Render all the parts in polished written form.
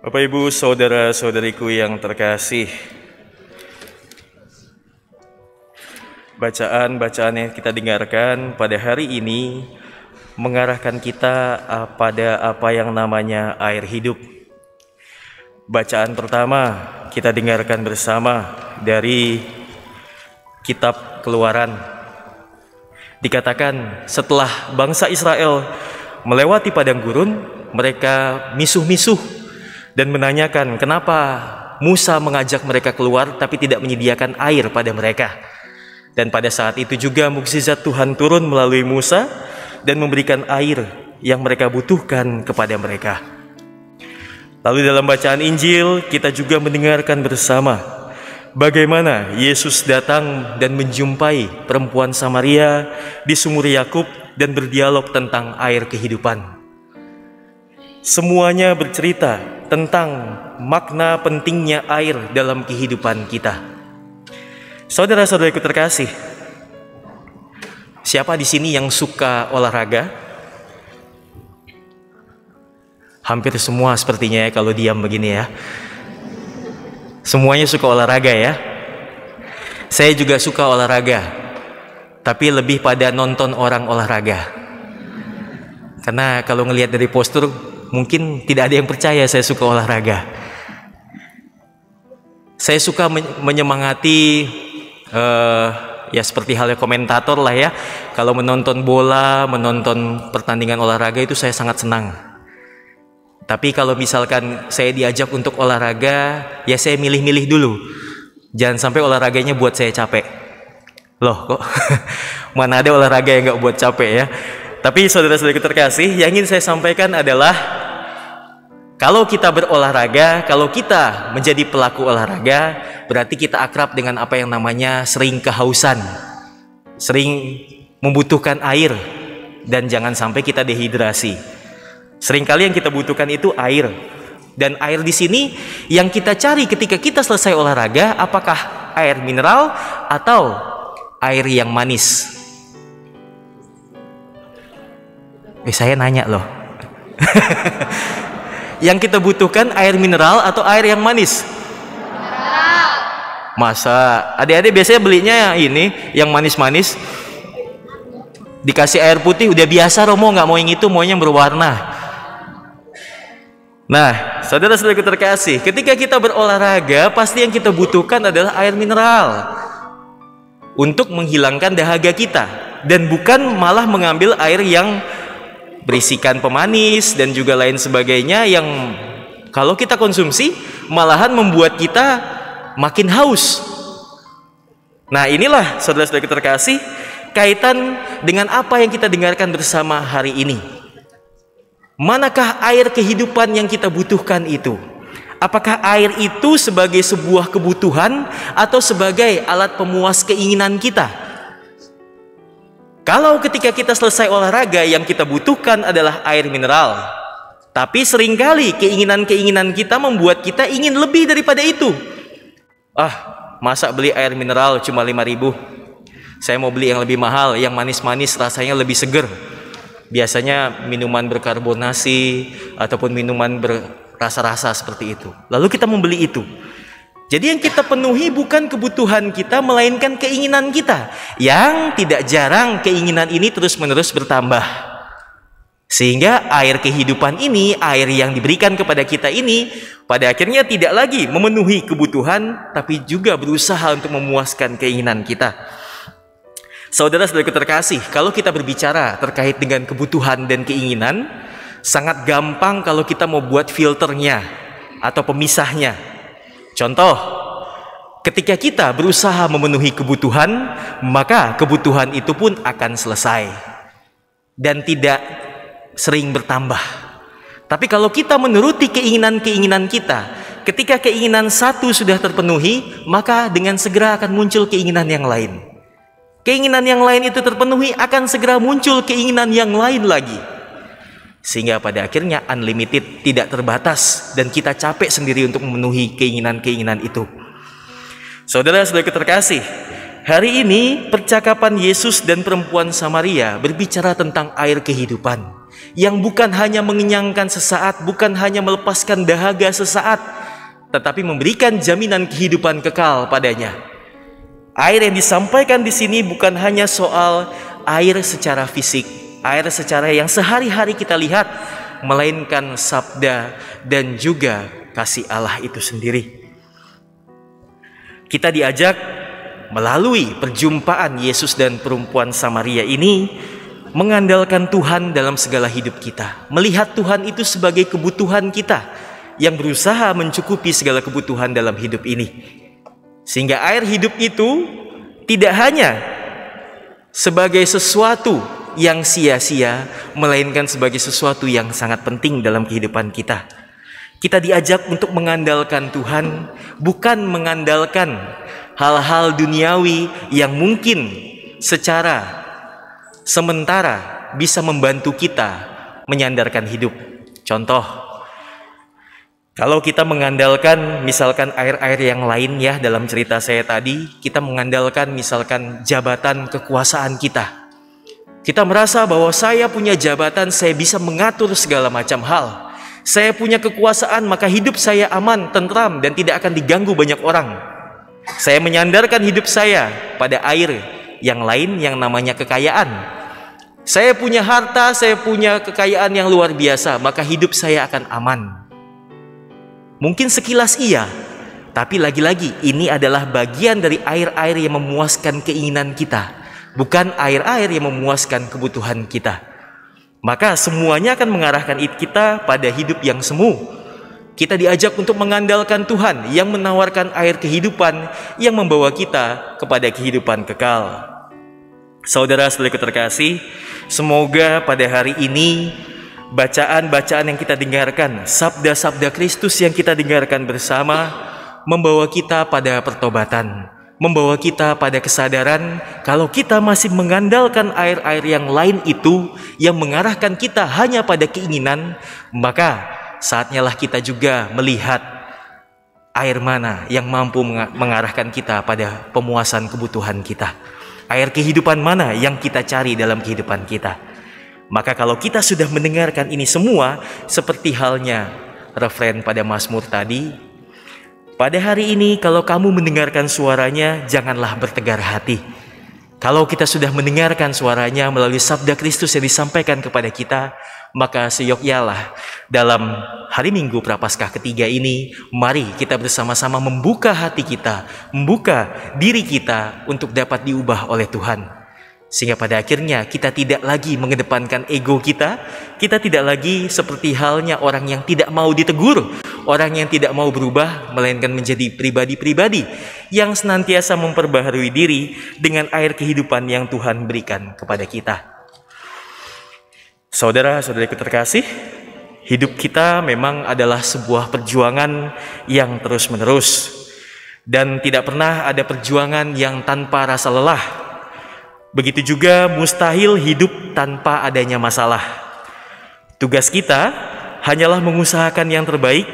Bapak Ibu saudara-saudariku yang terkasih, bacaan-bacaan yang kita dengarkan pada hari ini mengarahkan kita pada apa yang namanya air hidup. Bacaan pertama kita dengarkan bersama dari kitab Keluaran. Dikatakan setelah bangsa Israel melewati padang gurun, mereka misuh-misuh dan menanyakan kenapa Musa mengajak mereka keluar tapi tidak menyediakan air pada mereka. Dan pada saat itu juga mukjizat Tuhan turun melalui Musa dan memberikan air yang mereka butuhkan kepada mereka. Lalu dalam bacaan Injil kita juga mendengarkan bersama bagaimana Yesus datang dan menjumpai perempuan Samaria di sumur Yakub dan berdialog tentang air kehidupan. Semuanya bercerita tentang makna pentingnya air dalam kehidupan kita. Saudara-saudariku terkasih, siapa di sini yang suka olahraga? Hampir semua sepertinya ya kalau diam begini ya. Semuanya suka olahraga ya. Saya juga suka olahraga, tapi lebih pada nonton orang olahraga. Karena kalau ngelihat dari postur, mungkin tidak ada yang percaya saya suka olahraga. Saya suka menyemangati, ya seperti halnya komentator lah ya. Kalau menonton bola, menonton pertandingan olahraga itu saya sangat senang. Tapi kalau misalkan saya diajak untuk olahraga, ya saya milih-milih dulu. Jangan sampai olahraganya buat saya capek. Loh kok mana ada olahraga yang gak buat capek ya. Tapi saudara-saudara terkasih, yang ingin saya sampaikan adalah kalau kita berolahraga, kalau kita menjadi pelaku olahraga, berarti kita akrab dengan apa yang namanya sering kehausan, sering membutuhkan air, dan jangan sampai kita dehidrasi. Seringkali yang kita butuhkan itu air, dan air di sini yang kita cari ketika kita selesai olahraga, apakah air mineral atau air yang manis? Saya nanya loh. Yang kita butuhkan air mineral atau air yang manis? Mineral. Masa adik-adik biasanya belinya ini yang manis-manis, dikasih air putih udah biasa, Romo nggak mau yang itu, mau yang berwarna. Nah, saudara-saudara terkasih, ketika kita berolahraga pasti yang kita butuhkan adalah air mineral untuk menghilangkan dahaga kita, dan bukan malah mengambil air yang berisikan pemanis dan juga lain sebagainya yang kalau kita konsumsi malahan membuat kita makin haus. Nah, inilah saudara-saudara terkasih kaitan dengan apa yang kita dengarkan bersama hari ini. Manakah air kehidupan yang kita butuhkan itu? Apakah air itu sebagai sebuah kebutuhan atau sebagai alat pemuas keinginan kita? Kalau ketika kita selesai olahraga yang kita butuhkan adalah air mineral, tapi seringkali keinginan-keinginan kita membuat kita ingin lebih daripada itu. Masa beli air mineral cuma 5.000? Saya mau beli yang lebih mahal, yang manis-manis rasanya lebih seger. Biasanya minuman berkarbonasi ataupun minuman berrasa-rasa seperti itu. Lalu kita membeli itu. Jadi yang kita penuhi bukan kebutuhan kita, melainkan keinginan kita. Yang tidak jarang keinginan ini terus-menerus bertambah. Sehingga air kehidupan ini, air yang diberikan kepada kita ini, pada akhirnya tidak lagi memenuhi kebutuhan, tapi juga berusaha untuk memuaskan keinginan kita. Saudara-saudara terkasih, kalau kita berbicara terkait dengan kebutuhan dan keinginan, sangat gampang kalau kita mau buat filternya atau pemisahnya. Contoh, ketika kita berusaha memenuhi kebutuhan, maka kebutuhan itu pun akan selesai dan tidak sering bertambah. Tapi kalau kita menuruti keinginan-keinginan kita, ketika keinginan satu sudah terpenuhi, maka dengan segera akan muncul keinginan yang lain. Keinginan yang lain itu terpenuhi, akan segera muncul keinginan yang lain lagi. Sehingga pada akhirnya unlimited, tidak terbatas, dan kita capek sendiri untuk memenuhi keinginan-keinginan itu. Saudara-saudara terkasih, Hari ini percakapan Yesus dan perempuan Samaria berbicara tentang air kehidupan yang bukan hanya mengenyangkan sesaat, bukan hanya melepaskan dahaga sesaat, tetapi memberikan jaminan kehidupan kekal padanya. Air yang disampaikan di sini bukan hanya soal air secara fisik, air secara yang sehari-hari kita lihat, melainkan sabda dan juga kasih Allah itu sendiri. Kita diajak melalui perjumpaan Yesus dan perempuan Samaria ini mengandalkan Tuhan dalam segala hidup kita, melihat Tuhan itu sebagai kebutuhan kita yang berusaha mencukupi segala kebutuhan dalam hidup ini, sehingga air hidup itu tidak hanya sebagai sesuatu yang sia-sia, melainkan sebagai sesuatu yang sangat penting dalam kehidupan kita. Kita diajak untuk mengandalkan Tuhan, bukan mengandalkan hal-hal duniawi yang mungkin secara sementara bisa membantu kita menyandarkan hidup. Contoh, kalau kita mengandalkan misalkan air-air yang lain ya, dalam cerita saya tadi, kita mengandalkan misalkan jabatan kekuasaan kita. Kita merasa bahwa saya punya jabatan, saya bisa mengatur segala macam hal. Saya punya kekuasaan, maka hidup saya aman, tentram, dan tidak akan diganggu banyak orang. Saya menyandarkan hidup saya pada air yang lain yang namanya kekayaan. Saya punya harta, saya punya kekayaan yang luar biasa, maka hidup saya akan aman. Mungkin sekilas iya, tapi lagi-lagi ini adalah bagian dari air-air yang memuaskan keinginan kita, bukan air-air yang memuaskan kebutuhan kita. Maka semuanya akan mengarahkan kita pada hidup yang semu. Kita diajak untuk mengandalkan Tuhan yang menawarkan air kehidupan yang membawa kita kepada kehidupan kekal. Saudara-saudariku terkasih, semoga pada hari ini bacaan-bacaan yang kita dengarkan, sabda-sabda Kristus yang kita dengarkan bersama, membawa kita pada pertobatan, membawa kita pada kesadaran kalau kita masih mengandalkan air-air yang lain itu yang mengarahkan kita hanya pada keinginan, maka saatnya lah kita juga melihat air mana yang mampu mengarahkan kita pada pemuasan kebutuhan kita. Air kehidupan mana yang kita cari dalam kehidupan kita. Maka kalau kita sudah mendengarkan ini semua, seperti halnya referen pada Mazmur tadi, pada hari ini kalau kamu mendengarkan suaranya, janganlah bertegar hati. Kalau kita sudah mendengarkan suaranya melalui sabda Kristus yang disampaikan kepada kita, maka seyokyalah dalam hari Minggu Prapaskah ketiga ini, mari kita bersama-sama membuka hati kita, membuka diri kita untuk dapat diubah oleh Tuhan. Sehingga pada akhirnya kita tidak lagi mengedepankan ego kita tidak lagi seperti halnya orang yang tidak mau ditegur, orang yang tidak mau berubah, melainkan menjadi pribadi-pribadi yang senantiasa memperbaharui diri dengan air kehidupan yang Tuhan berikan kepada kita. Saudara-saudariku terkasih, hidup kita memang adalah sebuah perjuangan yang terus-menerus, dan tidak pernah ada perjuangan yang tanpa rasa lelah. Begitu juga mustahil hidup tanpa adanya masalah. Tugas kita hanyalah mengusahakan yang terbaik,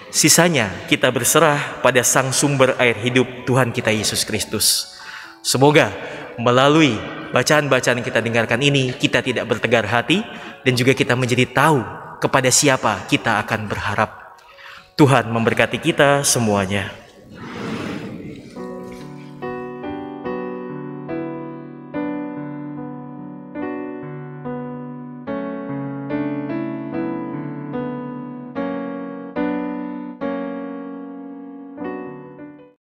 sisanya kita berserah pada Sang Sumber air hidup, Tuhan kita Yesus Kristus. Semoga melalui bacaan-bacaan yang kita dengarkan ini, kita tidak bertegar hati, dan juga kita menjadi tahu kepada siapa kita akan berharap. Tuhan memberkati kita semuanya.